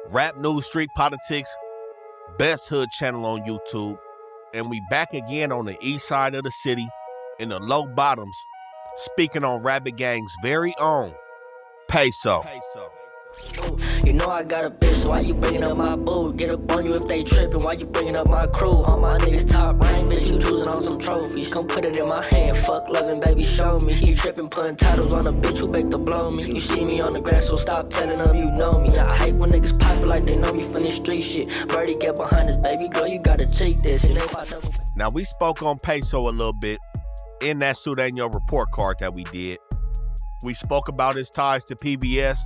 Rap news, street politics, best hood channel on YouTube. And we back again on the east side of the city in the low bottoms, speaking on Rabbit Gang's very own Peysoh. You know I got a bitch, so why you bringing up my boo? Get up on you if they trippin', why you bringing up my crew? All my niggas top rank, bitch, you choosing on some trophies. Come put it in my hand, fuck loving, baby, show me. You trippin', putting titles on a bitch who beg to blow me. You see me on the grass, so stop telling them you know me. I hate when niggas pop it like they know me from this street shit. Birdie, get behind us, baby girl, you gotta take this. And if I double... Now, we spoke on Peysoh a little bit in that Sudanio report card that we did. We spoke about his ties to PBS,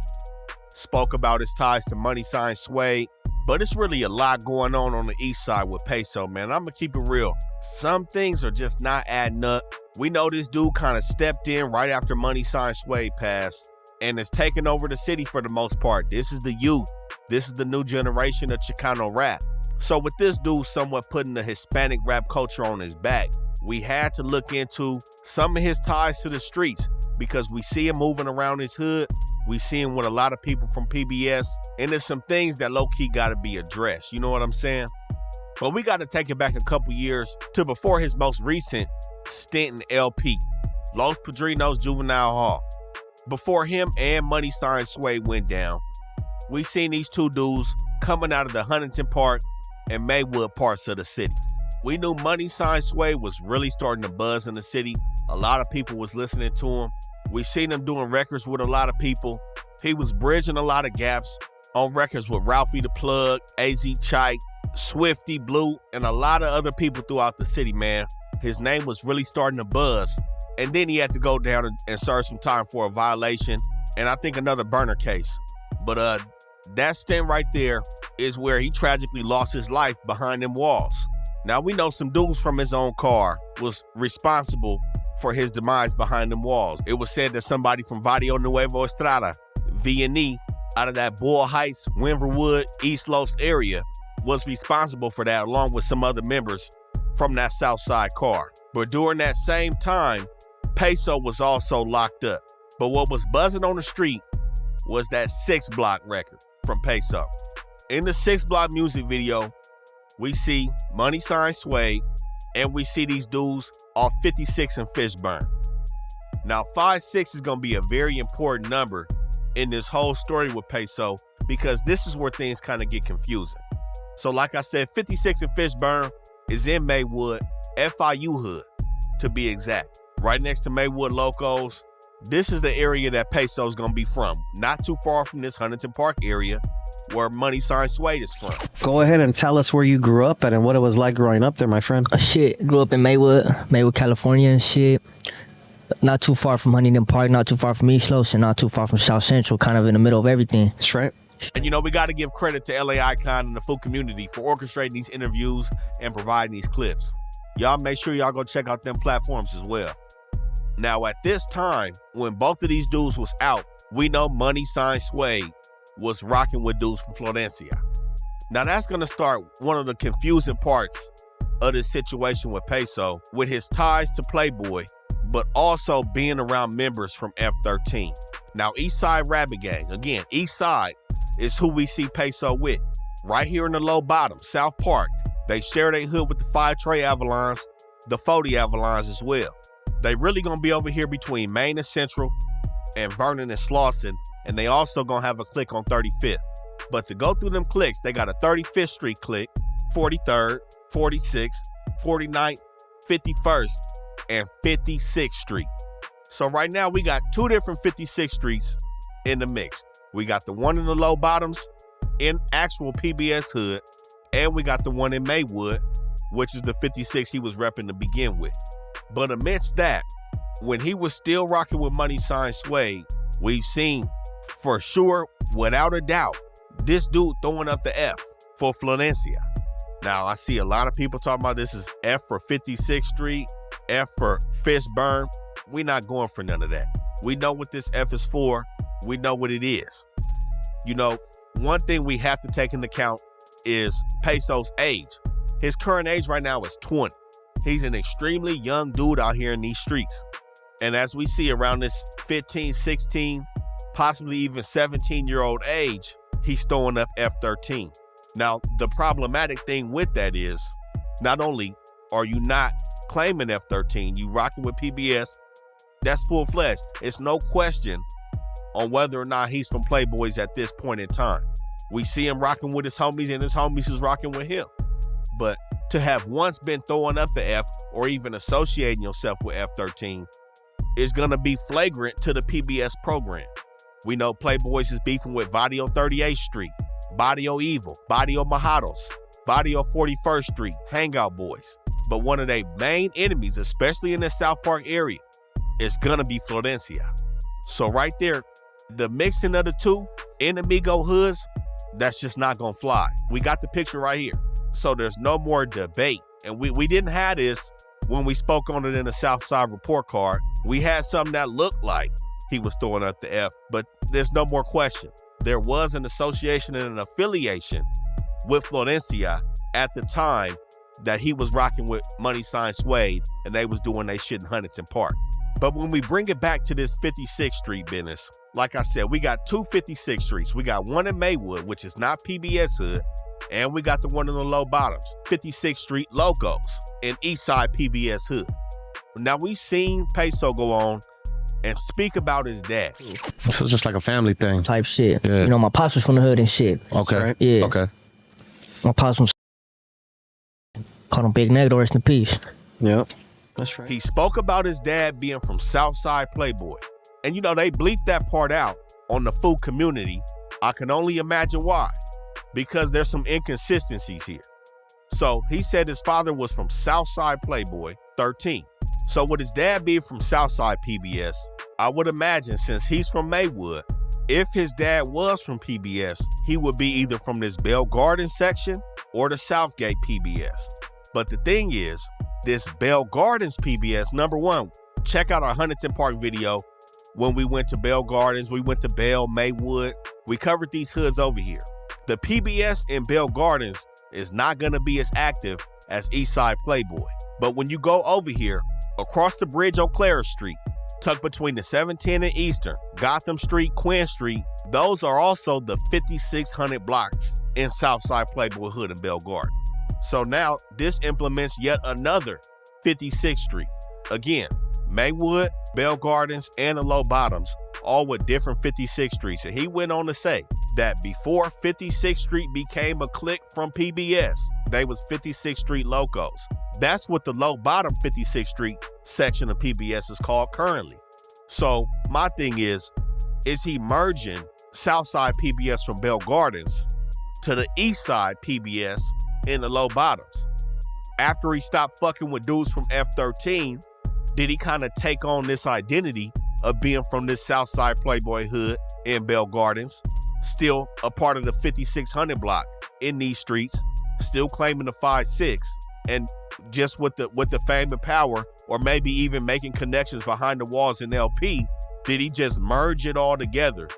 spoke about his ties to Money Sign Sway, but it's really a lot going on the east side with Peysoh, man. I'm gonna keep it real. Some things are just not adding up. We know this dude kind of stepped in right after Money Sign Sway passed and is taking over the city for the most part. This is the youth. This is the new generation of Chicano rap. So with this dude somewhat putting the Hispanic rap culture on his back, we had to look into some of his ties to the streets because we see him moving around his hood. We see him with a lot of people from PBS, and there's some things that low-key gotta be addressed. You know what I'm saying? But we gotta take it back a couple years to before his most recent stint in LP, Los Padrinos Juvenile Hall. Before him and Money Sign Sway went down, we seen these two dudes coming out of the Huntington Park and Maywood parts of the city. We knew Money Sign Sway was really starting to buzz in the city. A lot of people was listening to him. We seen him doing records with a lot of people. He was bridging a lot of gaps on records with Ralphie the Plug, AZ Chike, Swifty Blue, and a lot of other people throughout the city, man. His name was really starting to buzz. And then he had to go down and serve some time for a violation and I think another burner case. But that stint right there is where he tragically lost his life behind them walls. Now, we know some dudes from his own car was responsible for his demise behind them walls. It was said that somebody from Barrio Nuevo Estrada, V&E, out of that Bull Heights, Winverwood, East Los area, was responsible for that along with some other members from that Southside car. But during that same time, Peysoh was also locked up. But what was buzzing on the street was that 6 Block record from Peysoh. In the 6 Block music video, we see Money Sign Sway, and we see these dudes off 56 and Fishburne. Now, 5-6 is gonna be a very important number in this whole story with Peysoh because this is where things kind of get confusing. So like I said, 56 and Fishburne is in Maywood, FIU hood to be exact. Right next to Maywood Locos. This is the area that Peysoh is gonna be from. Not too far from this Huntington Park area where Money Sign Sway is from. Go ahead and tell us where you grew up at and what it was like growing up there, my friend. Shit, grew up in Maywood, California and shit. Not too far from Huntington Park, not too far from East Los, and not too far from South Central, kind of in the middle of everything. That's right. And you know, we gotta give credit to LA Icon and the full community for orchestrating these interviews and providing these clips. Y'all make sure y'all go check out them platforms as well. Now, at this time, when both of these dudes was out, we know Money Sign Sway was rocking with dudes from Florencia. Now, that's gonna start one of the confusing parts of this situation with Peysoh, with his ties to Playboy, but also being around members from F13. Now, East Side Rabbit Gang, again, East Side is who we see Peysoh with. Right here in the low bottom, South Park. They share their hood with the 5 Trey Avalons, the 40 Avalons as well. They really gonna be over here between Main and Central and Vernon and Slauson, and they also gonna have a clique on 35th. But to go through them cliques, they got a 35th Street clique, 43rd, 46th, 49th, 51st, and 56th Street. So right now we got 2 different 56th Streets in the mix. We got the one in the low bottoms in actual PBS hood, and we got the one in Maywood, which is the 56 he was repping to begin with. But amidst that, when he was still rocking with Money Sign Sway, we've seen for sure, without a doubt, this dude throwing up the F for Florencia. Now, I see a lot of people talking about this is F for 56th Street, F for Fishburne. We're not going for none of that. We know what this F is for. We know what it is. You know, one thing we have to take into account is Peysoh's age. His current age right now is 20. He's an extremely young dude out here in these streets. And as we see around this 15, 16, possibly even 17-year-old age, he's throwing up F-13. Now, the problematic thing with that is, not only are you not claiming F-13, you rocking with PBS, that's full-fledged. It's no question on whether or not he's from Playboys at this point in time. We see him rocking with his homies, and his homies is rocking with him. But to have once been throwing up the F or even associating yourself with F-13 is gonna be flagrant to the PBS program. We know Playboys is beefing with Barrio 38th Street, Barrio Evil, Barrio Majados, Barrio 41st Street, Hangout Boys. But one of their main enemies, especially in the South Park area, is gonna be Florencia. So right there, the mixing of the two enemigo hoods, that's just not gonna fly. We got the picture right here. So there's no more debate. And we didn't have this when we spoke on it in the Southside report card. We had something that looked like he was throwing up the F, but there's no more question. There was an association and an affiliation with Florencia at the time that he was rocking with Money Sign Suede and they was doing their shit in Huntington Park. But when we bring it back to this 56th Street business, like I said, we got two 56th Streets. We got one in Maywood, which is not PBS hood, and we got the one in the low bottoms, 56th Street Locos in Eastside PBS hood. Now we've seen Peysoh go on and speak about his dad. So it's just like a family thing. Type shit. Yeah. You know, my pops was from the hood and shit. Okay. Right. Yeah. Okay. My pops from called him Big Negro, rest in peace. Yep. That's right. He spoke about his dad being from Southside Playboy. And you know, they bleeped that part out on the food community. I can only imagine why. Because there's some inconsistencies here. So he said his father was from Southside Playboy, 13. So with his dad being from Southside PBS, I would imagine since he's from Maywood, if his dad was from PBS, he would be either from this Bell Garden section or the Southgate PBS. But the thing is, this Bell Gardens PBS, number one, check out our Huntington Park video. When we went to Bell Gardens, we went to Bell, Maywood. We covered these hoods over here. The PBS in Bell Gardens is not gonna be as active as Eastside Playboy. But when you go over here, across the bridge on Clara Street, tucked between the 710 and Eastern, Gotham Street, Quinn Street, those are also the 5600 blocks in Southside Playboy hood in Bell Garden. So now this implements yet another 56th Street. Again, Maywood, Bell Gardens, and the Low Bottoms, all with different 56th Streets. And he went on to say that before 56th Street became a clique from PBS, they was 56th Street Locos. That's what the Low Bottom 56th Street section of PBS is called currently. So my thing is he merging Southside PBS from Bell Gardens to the Eastside PBS in the Low Bottoms? After he stopped fucking with dudes from F-13, did he kind of take on this identity of being from this Southside Playboy hood in Bell Gardens, still a part of the 5600 block in these streets, still claiming the 5-6, and just with the fame and power, or maybe even making connections behind the walls in LP, did he just merge it all together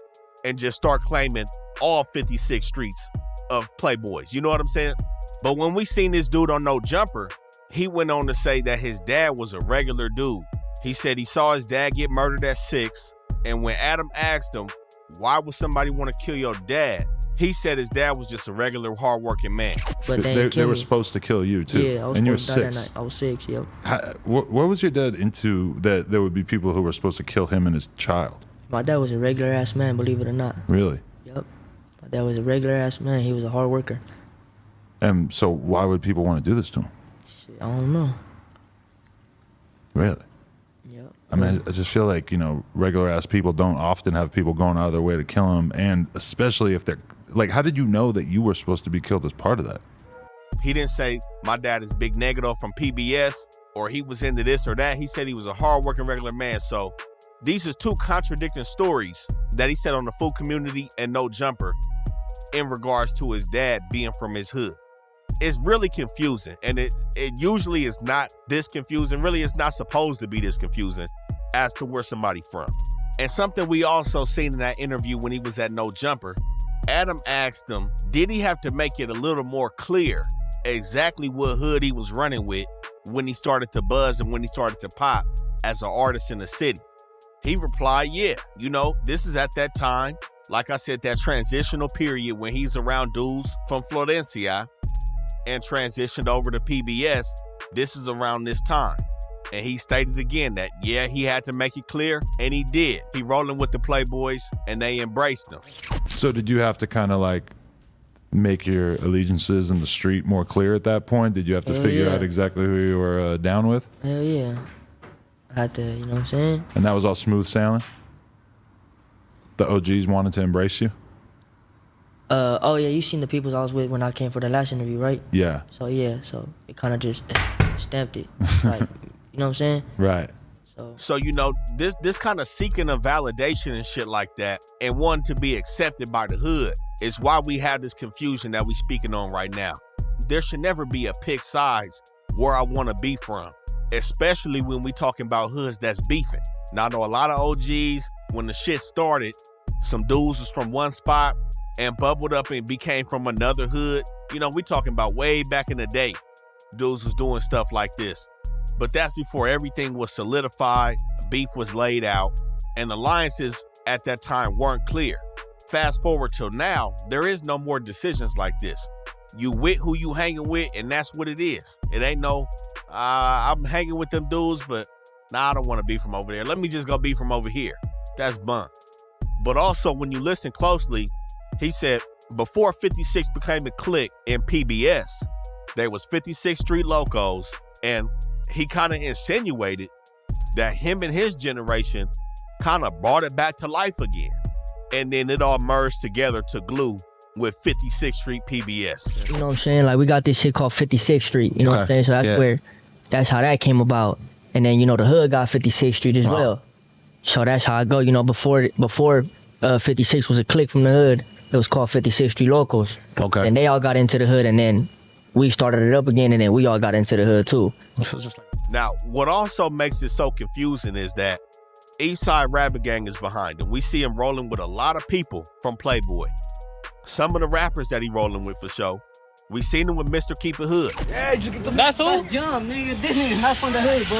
and just start claiming all 56 streets of Playboys? You know what I'm saying? But when we seen this dude on No Jumper, he went on to say that his dad was a regular dude. He said he saw his dad get murdered at 6, and when Adam asked him, why would somebody want to kill your dad? He said his dad was just a regular, hardworking man. But They were supposed to kill you too. Yeah, I was and you were supposed to die that 6. night. I was 6, yep. What was your dad into that there would be people who were supposed to kill him and his child? My dad was a regular ass man, believe it or not. Really? Yep. My dad was a regular ass man. He was a hard worker. And so why would people want to do this to him? Shit, I don't know. Really? Yep. I mean, I just feel like, regular ass people don't often have people going out of their way to kill them. And especially if they're like, how did you know that you were supposed to be killed as part of that? He didn't say my dad is Big Negro from PBS or he was into this or that. He said he was a hardworking regular man. So these are two contradicting stories that he said on the Food Community and No Jumper in regards to his dad being from his hood. It's really confusing, and it usually is not this confusing. Really, it's not supposed to be this confusing as to where somebody from. And something we also seen in that interview when he was at No Jumper, Adam asked him, did he have to make it a little more clear exactly what hood he was running with when he started to buzz and when he started to pop as an artist in the city? He replied, yeah, this is at that time Like I said, that transitional period when he's around dudes from Florencia and transitioned over to PBS, this is around this time. And he stated again that, yeah, he had to make it clear, and he did. He rolling with the Playboys, and they embraced him. So did you have to kind of like make your allegiances in the street more clear at that point? Did you have to figure out exactly who you were down with? Hell yeah. I had to, you know what I'm saying? And that was all smooth sailing? The OGs wanted to embrace you? Oh yeah, you seen the people I was with when I came for the last interview, right? Yeah. So yeah, so it kind of just stamped it. Like, you know what I'm saying? Right. So you know, this kind of seeking of validation and shit like that, and wanting to be accepted by the hood, is why we have this confusion that we speaking on right now. There should never be a pick sides where I want to be from, especially when we talking about hoods that's beefing. Now I know a lot of OGs, when the shit started, some dudes was from one spot and bubbled up and became from another hood. You know, we talking about way back in the day, dudes was doing stuff like this. But that's before everything was solidified, beef was laid out, and alliances at that time weren't clear. Fast forward till now, there is no more decisions like this. You with who you hanging with, and that's what it is. It ain't no, I'm hanging with them dudes, but nah, I don't want to be from over there. Let me just go be from over here. That's bun. But also, when you listen closely, he said before 56 became a clique in PBS, there was 56 Street Locos, and he kind of insinuated that him and his generation kind of brought it back to life again. And then it all merged together to glue with 56th Street PBS. You know what I'm saying? Like, we got this shit called 56th Street, you know what I'm saying? So that's how that came about. And then, you know, the hood got 56th Street as well. So that's how I go, you know, before 56 was a clique from the hood, it was called 56th Street Locals. Okay. And they all got into the hood, and then we started it up again, and then we all got into the hood too. Now, what also makes it so confusing is that Eastside Rabbit Gang is behind him. We see him rolling with a lot of people from Playboy. Some of the rappers that he rolling with for show. We seen him with Mr. Keep It Hood. Yeah, you get the That's who? Young nigga, this nigga not from the hood, bro.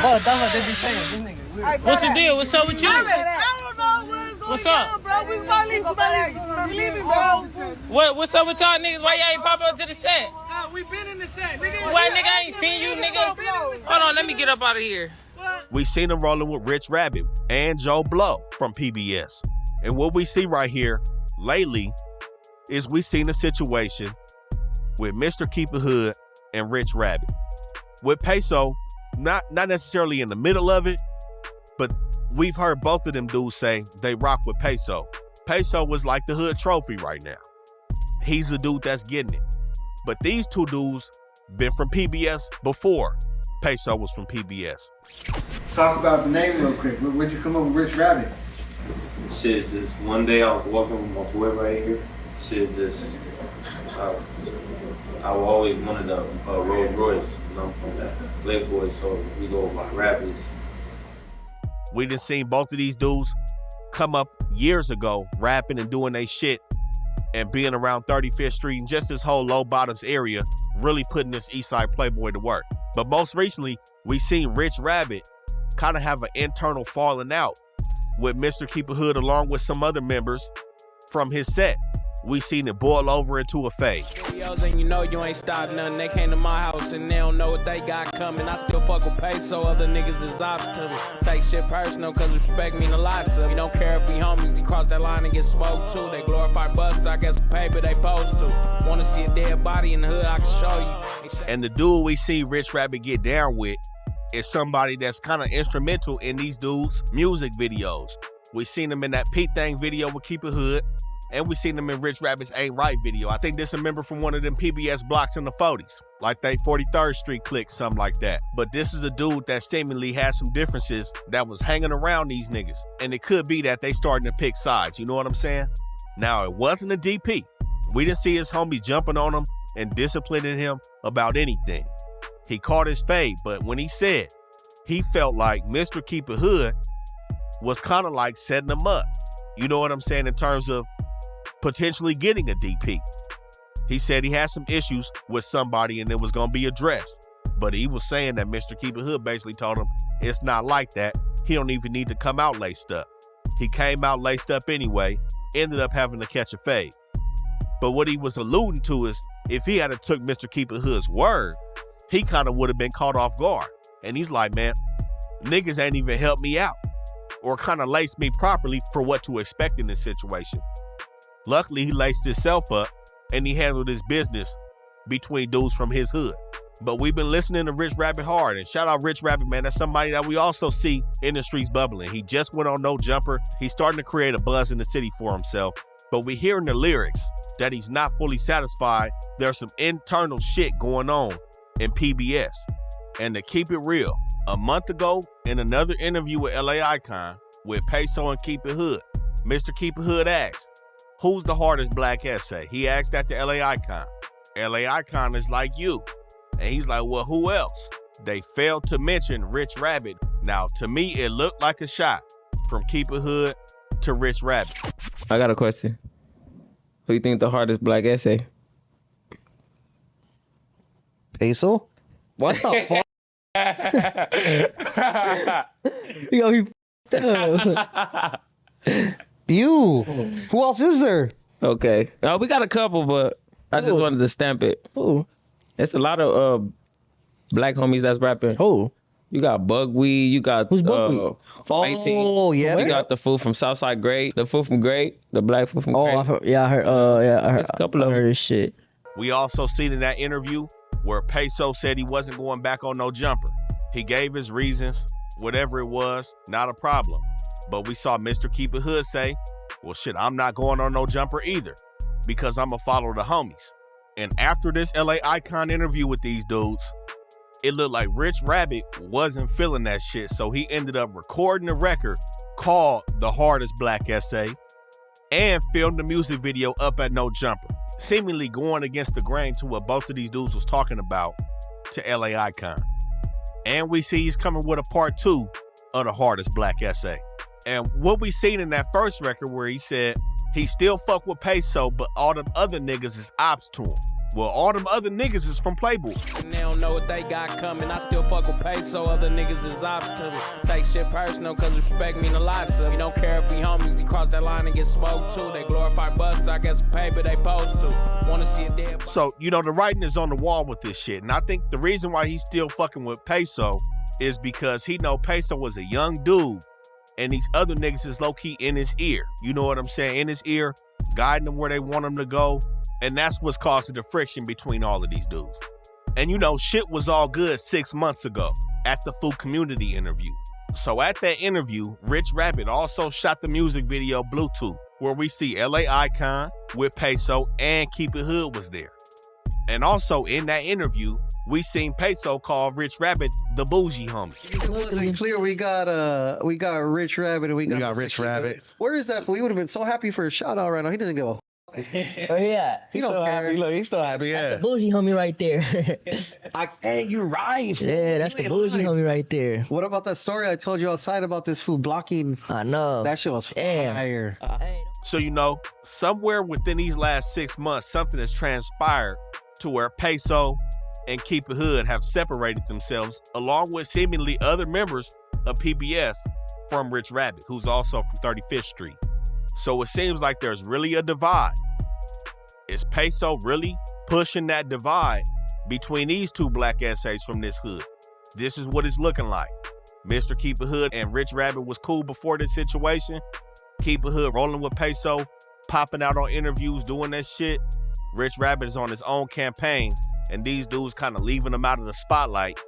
Bro, that's what they be saying. This nigga weird. What's the deal? What's up with you? I don't know what's going What's up? on, bro. We finally leaving, bro. What's up with y'all niggas? Why y'all ain't pop up to the set? We been in the set, nigga. Why nigga I ain't seen you, nigga? Hold on, let me get up out of here. We seen him rolling with Rich Rabbit and Joe Blow from PBS. And what we see right here lately is we seen a situation with Mr. Keep It Hood and Rich Rabbit. With Peysoh, not necessarily in the middle of it, but we've heard both of them dudes say they rock with Peysoh. Peysoh was like the hood trophy right now. He's the dude that's getting it. But these two dudes been from PBS before Peysoh was from PBS. Talk about the name real quick. Where'd you come up with Rich Rabbit? Shit, just one day I was walking with my boy right here. Shit, just I always wanted a Rolls Royce, and I'm from that Playboys, so we go by rappers. We done seen both of these dudes come up years ago, rapping and doing they shit, and being around 35th Street and just this whole Low Bottoms area, really putting this Eastside Playboy to work. But most recently, we seen Rich Rabbit kind of have an internal falling out with Mr. Keep It Hood along with some other members from his set. We seen it boil over into a fade. And you know you ain't stopped nothing. They came to my house and they don't know what they got coming. I still fuck with Peysoh, other niggas is ops to me. Take shit personal, cause respect mean a lot to me. We don't care if we homies, you cross that line and get smoked too. They glorify busters, I guess for paper they supposed to. Wanna see a dead body in the hood, I can show you. And the dude we see Rich Rabbit get down with is somebody that's kind of instrumental in these dudes' music videos. We seen him in that Pete Thing video with Keep It Hood. And we seen them in Rich Rabbit's Ain't Right video. I think this a member from one of them PBS blocks in the 40s, like they 43rd Street clique, something like that. But this is a dude that seemingly had some differences that was hanging around these niggas. And it could be that they starting to pick sides, you know what I'm saying? Now, it wasn't a DP. We didn't see his homie jumping on him and disciplining him about anything. He caught his fade, but when he said he felt like Mr. Keep It Hood was kind of like setting him up. You know what I'm saying, in terms of potentially getting a DP. He said he had some issues with somebody and it was going to be addressed. But he was saying that Mr. Keep It Hood basically told him it's not like that. He don't even need to come out laced up. He came out laced up anyway, ended up having to catch a fade. But what he was alluding to is if he had took Mr. Keep It Hood's word, he kind of would have been caught off guard. And he's like, man, niggas ain't even helped me out or kind of laced me properly for what to expect in this situation. Luckily, he laced himself up and he handled his business between dudes from his hood. But we've been listening to Rich Rabbit hard, and shout out Rich Rabbit, man. That's somebody that we also see in the streets bubbling. He just went on No Jumper. He's starting to create a buzz in the city for himself. But we hear in the lyrics that he's not fully satisfied. There's some internal shit going on in PBS. And to keep it real, a month ago, in another interview with LA Icon with Peysoh and Keep It Hood, Mr. Keep It Hood asked, who's the hardest black essay? He asked that to LA Icon. LA Icon is like you. And he's like, well, who else? They failed to mention Rich Rabbit. Now, to me, it looked like a shot from Keep It Hood to Rich Rabbit. I got a question. Who you think the hardest black essay? Peysoh? What the fuck? You got me f***ed up. You. Who else is there? Okay. We got a couple, but I just wanted to stamp it. Who? It's a lot of black homies that's rapping. Who? You got Bugweed. You got Who's Bugweed? Oh, yeah. You got the fool from Southside Great. The fool from Great. The black fool from Great. I heard. I heard. There's a couple of I heard his shit. We also seen in that interview where Peysoh said he wasn't going back on No Jumper. He gave his reasons, whatever it was, not a problem. But we saw Mr. Keep It Hood say, well, shit, I'm not going on No Jumper either because I'm going to follow the homies. And after this LA Icon interview with these dudes, it looked like Rich Rabbit wasn't feeling that shit. So he ended up recording a record called The Hardest Black Essay and filmed the music video up at No Jumper, seemingly going against the grain to what both of these dudes was talking about to LA Icon. And we see he's coming with a part 2 of The Hardest Black Essay. And what we seen in that first record where he said he still fuck with Peysoh, but all them other niggas is ops to him. Well, all them other niggas is from Playboys. And they don't know what they got coming. I still fuck with Peysoh, other niggas is ops to me. Take shit personal, cause respect mean a lot to me. Don't care if we homies, they cross that line and get smoked too. They glorify Buster, I guess for paper they post to. Wanna see it dead. So, you know, the writing is on the wall with this shit. And I think the reason why he's still fucking with Peysoh is because he know Peysoh was a young dude and these other niggas is low-key in his ear. You know what I'm saying? In his ear, guiding them where they want them to go. And that's what's causing the friction between all of these dudes. And you know, shit was all good 6 months ago at the Food Community interview. So at that interview, Rich Rabbit also shot the music video Bluetooth, where we see LA Icon with Peysoh and Keep It Hood was there. And also in that interview, we seen Peysoh call Rich Rabbit the bougie homie. It wasn't clear. We got Rich Rabbit and we got Rich Rabbit. Where is that fool? He would have been so happy for a shout out right now. He doesn't give a. Oh yeah, He's so happy. Look, he's so happy. Yeah. That's the bougie homie right there. Hey, you're right. Yeah, that's the bougie homie right there. What about that story I told you outside about this fool blocking? I know. That shit was fire. So, you know, somewhere within these last 6 months, something has transpired to where Peysoh and Keep It Hood have separated themselves, along with seemingly other members of PBS from Rich Rabbit, who's also from 35th Street. So it seems like there's really a divide. Is Peysoh really pushing that divide between these two black essays from this hood? This is what it's looking like. Mr. Keep It Hood and Rich Rabbit was cool before this situation. Keep It Hood rolling with Peysoh, popping out on interviews, doing that shit. Rich Rabbit is on his own campaign, and these dudes kind of leaving him out of the spotlight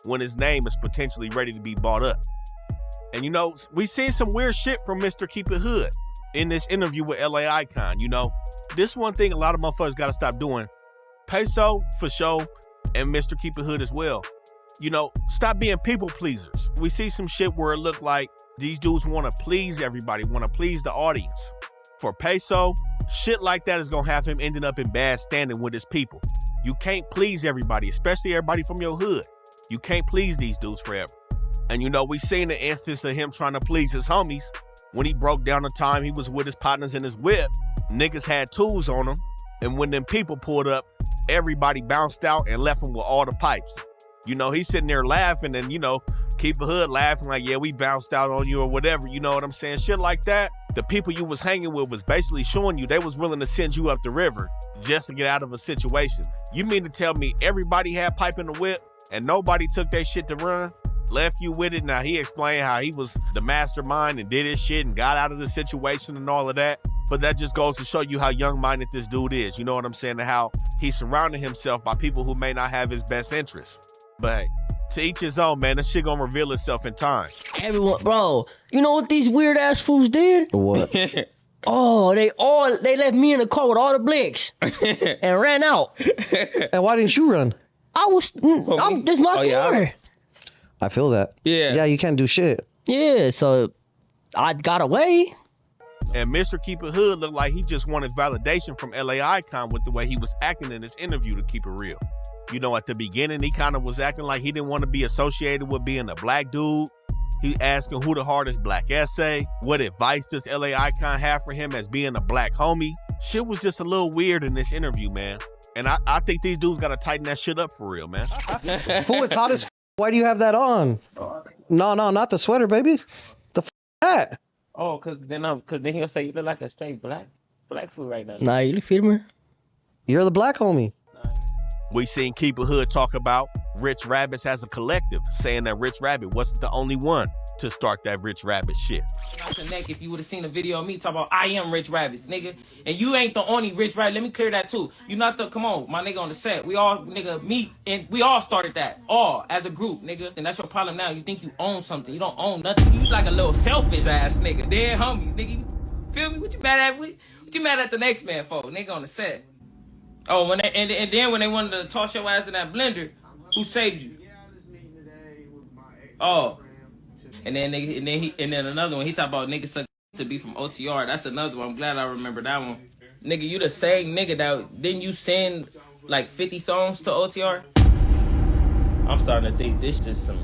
when his name is potentially ready to be bought up. And you know, we seen some weird shit from Mr. Keep It Hood in this interview with LA Icon. You know, this one thing a lot of motherfuckers got to stop doing. Peysoh, for sure, and Mr. Keep It Hood as well. You know, stop being people pleasers. We see some shit where it look like these dudes want to please everybody, want to please the audience. For Peysoh, shit like that is going to have him ending up in bad standing with his people. You can't please everybody, especially everybody from your hood. You can't please these dudes forever. And you know, we seen the instance of him trying to please his homies when he broke down the time he was with his partners in his whip. Niggas had tools on him, and when them people pulled up, everybody bounced out and left him with all the pipes. You know, he's sitting there laughing, and you know, Keep It Hood laughing like, yeah, we bounced out on you or whatever. You know what I'm saying? Shit like that. The people you was hanging with was basically showing you they was willing to send you up the river just to get out of a situation. You mean to tell me everybody had pipe in the whip and nobody took their shit to run? Left you with it? Now he explained how he was the mastermind and did his shit and got out of the situation and all of that. But that just goes to show you how young-minded this dude is. You know what I'm saying? And how he's surrounding himself by people who may not have his best interests. But hey, to each his own, man. This shit gonna reveal itself in time. Everyone, bro, you know what these weird ass fools did? What? Oh, they left me in the car with all the blicks and ran out. And why didn't you run? This is my car. Yeah. I feel that. Yeah. Yeah, you can't do shit. Yeah, so I got away. And Mr. Keep It Hood looked like he just wanted validation from LA Icon with the way he was acting in his interview, to keep it real. You know, at the beginning, he kind of was acting like he didn't want to be associated with being a black dude. He asking who the hardest black essay. What advice does LA Icon have for him as being a black homie? Shit was just a little weird in this interview, man. And I think these dudes got to tighten that shit up for real, man. Fool, it's hot as f. Why do you have that on? No, not the sweater, baby. The hat. Oh, cause then he'll say you look like a straight black fool right now. Nah, you feel me? You're the black homie. We seen Keep It Hood talk about Rich Rabbits as a collective, saying that Rich Rabbit wasn't the only one to start that Rich Rabbit shit. Out your neck if you would have seen a video of me talk about I am Rich Rabbits, nigga. And you ain't the only Rich Rabbit. Let me clear that too. You not the, come on, my nigga on the set. We all, nigga, me, and we all started that. All, as a group, nigga. And that's your problem now. You think you own something. You don't own nothing. You like a little selfish ass nigga. Dead homies, nigga. You feel me? What you mad at? What you mad at the next man for? Nigga on the set. Oh, when they, and then when they wanted to toss your ass in that blender, who saved you? Oh. And then another one, he talk about niggas suck to be from OTR. That's another one. I'm glad I remember that one. Nigga, you the same nigga that didn't you send like 50 songs to OTR? I'm starting to think this just some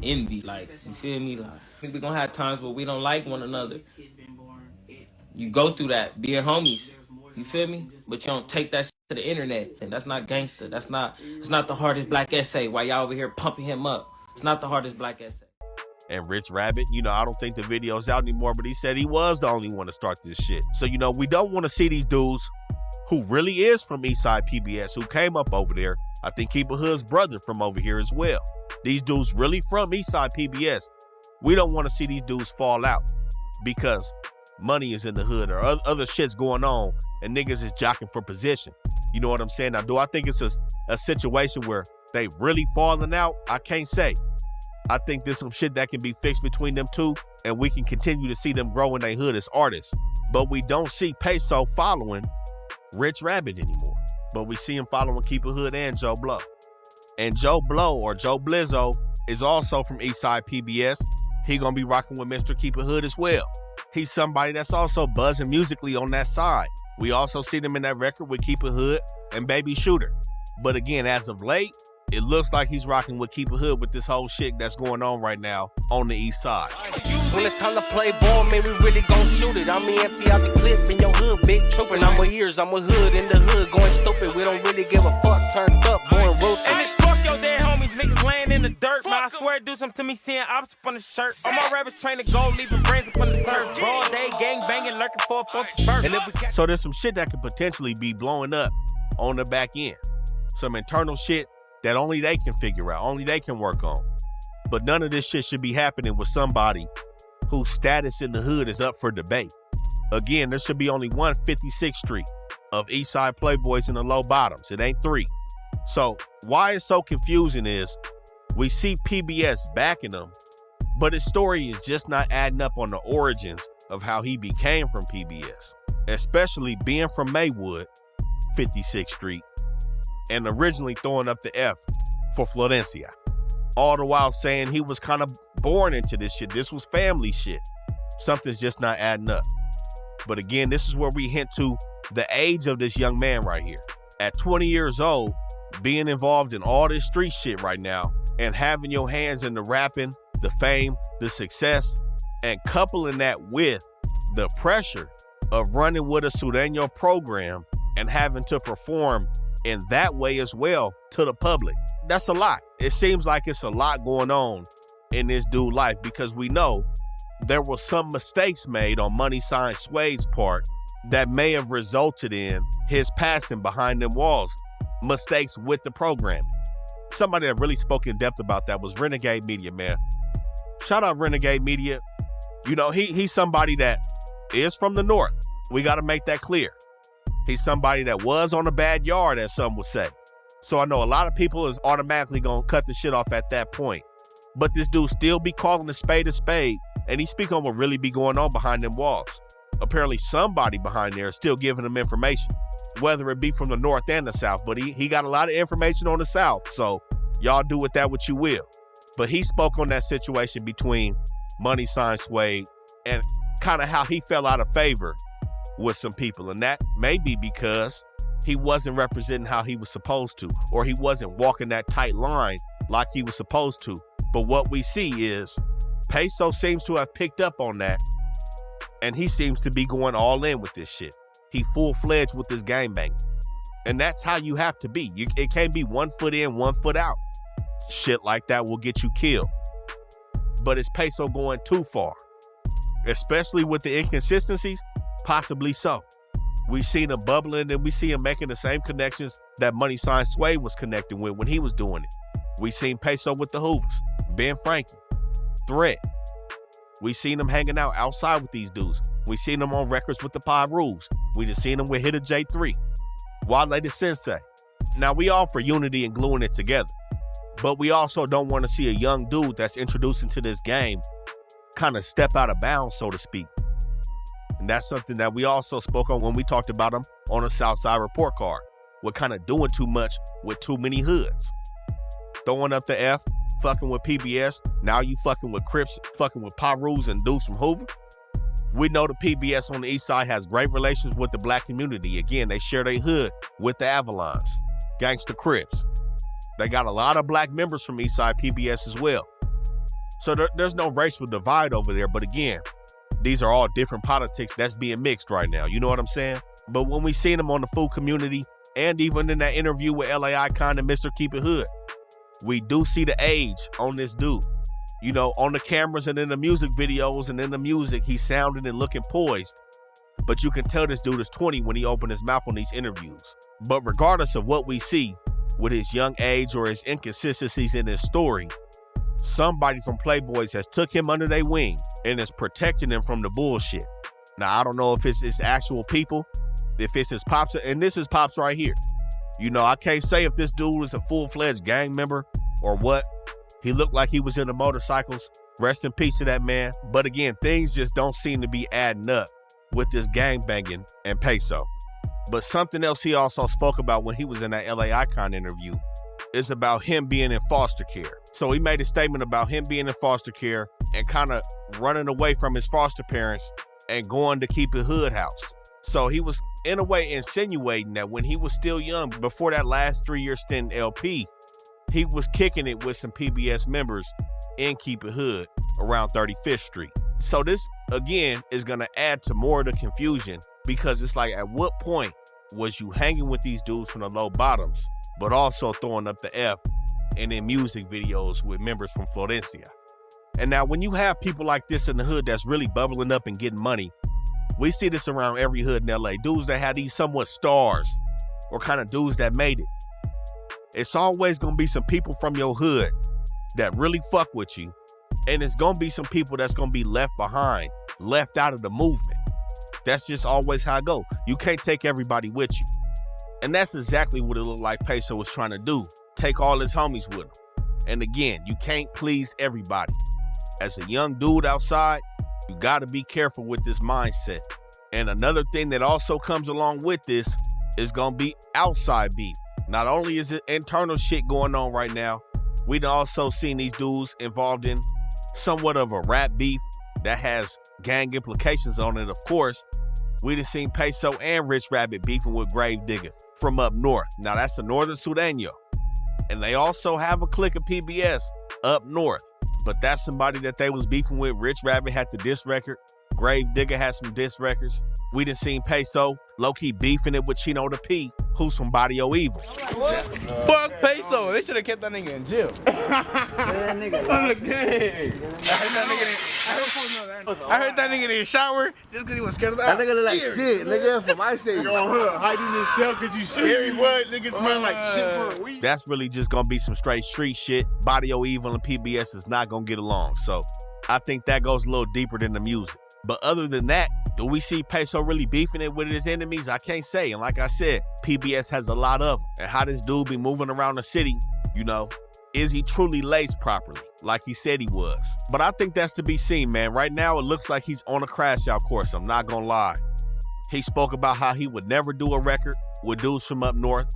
envy. Like, you feel me? Like, I think we gonna have times where we don't like one another. You go through that, being homies. You feel me? But you don't take that shit to the internet. And that's not gangster. It's not the hardest black essay while y'all over here pumping him up. It's not the hardest black essay. And Rich Rabbit, you know, I don't think the video's out anymore, but he said he was the only one to start this shit. So, you know, we don't want to see these dudes who really is from Eastside PBS, who came up over there. I think Keep It Hood's brother from over here as well. These dudes really from Eastside PBS. We don't want to see these dudes fall out because money is in the hood or other shit's going on and niggas is jockeying for position. You know what I'm saying? Now, do I think it's a situation where they really falling out? I can't say. I think there's some shit that can be fixed between them two, and we can continue to see them grow in their hood as artists. But we don't see Peysoh following Rich Rabbit anymore. But we see him following Keep It Hood and Joe Blow. And Joe Blow, or Joe Blizzo, is also from Eastside PBS. He gonna be rocking with Mr. Keep It Hood as well. He's somebody that's also buzzing musically on that side. We also see them in that record with Keep It Hood and Baby Shooter. But again, as of late, it looks like he's rocking with Keep It Hood with this whole shit that's going on right now on the east side. When it's time to play ball, man, we really gon' shoot it. I'm empty out the clip in your hood, big troopin'. I'm with ears, I'm with hood in the hood, going stupid. We don't really give a fuck, turned up, born ruthless. And it's fuck your dead homies, niggas laying in the dirt. Man, I swear, do something to me, seeing ops up on the shirt. All my rappers train to go, leaving friends up on the turf. Broad day, gang banging, lurking for a funky bird. So there's some shit that could potentially be blowing up on the back end. Some internal shit that only they can figure out, only they can work on. But none of this shit should be happening with somebody whose status in the hood is up for debate. Again, there should be only one 56th Street of Eastside Playboys in the low bottoms. It ain't three. So why it's so confusing is we see PBS backing him, but his story is just not adding up on the origins of how he became from PBS, especially being from Maywood, 56th Street, and originally throwing up the F for Florencia. All the while saying he was kind of born into this shit. This was family shit. Something's just not adding up. But again, this is where we hint to the age of this young man right here. At 20 years old, being involved in all this street shit right now and having your hands in the rapping, the fame, the success, and coupling that with the pressure of running with a Sureño program and having to perform in that way as well to the public. That's a lot. It seems like it's a lot going on in this dude's life because we know there were some mistakes made on Money Sign Swade's part that may have resulted in his passing behind them walls. Mistakes with the programming. Somebody that really spoke in depth about that was Renegade Media, man. Shout out Renegade Media. You know, he's somebody that is from the North. We got to make that clear. He's somebody that was on a bad yard, as some would say. So I know a lot of people is automatically going to cut the shit off at that point. But this dude still be calling a spade, and he speak on what really be going on behind them walls. Apparently somebody behind there is still giving him information, whether it be from the North and the South. But he got a lot of information on the South, so y'all do with that what you will. But he spoke on that situation between Money Sign Swade and kind of how he fell out of favor with some people. And that may be because he wasn't representing how he was supposed to, or he wasn't walking that tight line like he was supposed to. But what we see is Peysoh seems to have picked up on that, and he seems to be going all in with this shit. He full-fledged with this gangbanging. And that's how you have to be. It can't be 1 foot in, 1 foot out. Shit like that will get you killed. But is Peysoh going too far? Especially with the inconsistencies? Possibly so. We seen him bubbling, and we see him making the same connections that Money Sign Swade was connecting with when he was doing it. We seen Peysoh with the Hoovers, Ben Frankie, Threat. We seen him hanging out outside with these dudes. We seen him on records with the Five Rules. We just seen him with Hitter J3, Wale the Sensei. Now we all for unity and gluing it together, but we also don't want to see a young dude that's introduced into this game kind of step out of bounds, so to speak. And that's something that we also spoke on when we talked about him on a Southside report card. We're kind of doing too much with too many hoods. Throwing up the F, fucking with PBS. Now you fucking with Crips, fucking with Pirus and dudes from Hoover. We know the PBS on the east side has great relations with the black community. Again, they share their hood with the Avalons, Gangsta Crips. They got a lot of black members from east side PBS as well. So there's no racial divide over there. But again, these are all different politics that's being mixed right now. You know what I'm saying? But when we seen him on the food community, and even in that interview with LA Icon and Mr. Keep It Hood, we do see the age on this dude. You know, on the cameras and in the music videos and in the music, he's sounding and looking poised. But you can tell this dude is 20 when he opened his mouth on these interviews. But regardless of what we see with his young age or his inconsistencies in his story, somebody from Playboys has took him under their wing and is protecting him from the bullshit. Now, I don't know if it's his actual people, if it's his pops, and this is pops right here. You know, I can't say if this dude is a full-fledged gang member or what. He looked like he was in the motorcycles. Rest in peace to that man. But again, things just don't seem to be adding up with this gang banging and Peysoh. But something else he also spoke about when he was in that LA Icon interview is about him being in foster care. So he made a statement about him being in foster care and kind of running away from his foster parents and going to Keep It Hood house. So he was in a way insinuating that when he was still young, before that last 3-year stint in LP, he was kicking it with some PBS members in Keep It Hood around 35th Street. So this, again, is going to add to more of the confusion, because it's like, at what point was you hanging with these dudes from the low bottoms, but also throwing up the F and in music videos with members from Florencia? And now when you have people like this in the hood that's really bubbling up and getting money, we see this around every hood in LA. Dudes that had these somewhat stars, or kind of dudes that made it. It's always going to be some people from your hood that really fuck with you. And it's going to be some people that's going to be left behind, left out of the movement. That's just always how it go. You can't take everybody with you. And that's exactly what it looked like Peysoh was trying to do. Take all his homies with him. And again, you can't please everybody. As a young dude outside, you got to be careful with this mindset. And another thing that also comes along with this is going to be outside beef. Not only is it internal shit going on right now, we've also seen these dudes involved in somewhat of a rap beef that has gang implications on it, of course. We done seen Peysoh and Rich Rabbit beefing with Grave Digger from up north. Now that's the Northern Sureño. And they also have a clique of PBS up north. But that's somebody that they was beefing with. Rich Rabbit had the diss record. Grave Digger had some diss records. We done seen Peysoh low-key beefing it with Chino the P, who's from Barrio Evil. Fuck Peysoh. They should have kept that nigga in jail. I heard that nigga in the shower just because he was scared of that. That nigga look like shit, nigga, from my shit. Hiding himself because you scary, what? Nigga smell like shit for a week. That's really just gonna be some straight street shit. Barrio Evil and PBS is not gonna get along. So I think that goes a little deeper than the music. But other than that, do we see Peysoh really beefing it with his enemies? I can't say. And like I said, PBS has a lot of them. And how this dude be moving around the city, you know, is he truly laced properly like he said he was? But I think that's to be seen, man. Right now, it looks like he's on a crash out course. I'm not gonna lie. He spoke about how he would never do a record with dudes from up north.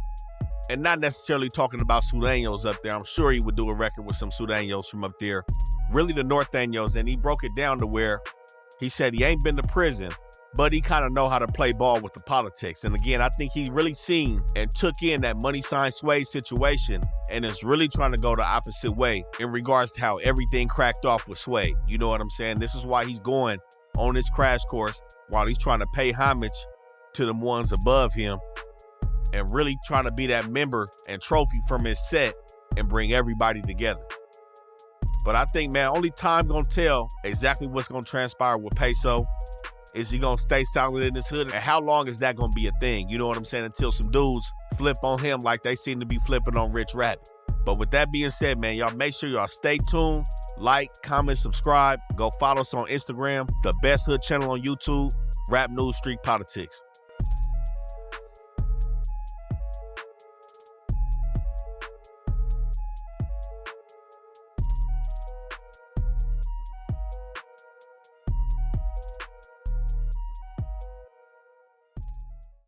And not necessarily talking about Sudanos up there. I'm sure he would do a record with some Sudanos from up there. Really the Norteños. And he broke it down to where he said he ain't been to prison, but he kind of know how to play ball with the politics. And again, I think he really seen and took in that money sign Sway situation and is really trying to go the opposite way in regards to how everything cracked off with Sway. You know what I'm saying? This is why he's going on this crash course while he's trying to pay homage to the ones above him and really trying to be that member and trophy from his set and bring everybody together. But I think, man, only time gonna tell exactly what's gonna transpire with Peysoh. Is he gonna stay silent in his hood? And how long is that gonna be a thing? You know what I'm saying? Until some dudes flip on him like they seem to be flipping on Rich Rabbit. But with that being said, man, y'all make sure y'all stay tuned. Like, comment, subscribe. Go follow us on Instagram, the Best Hood channel on YouTube, Rap News Street Politics.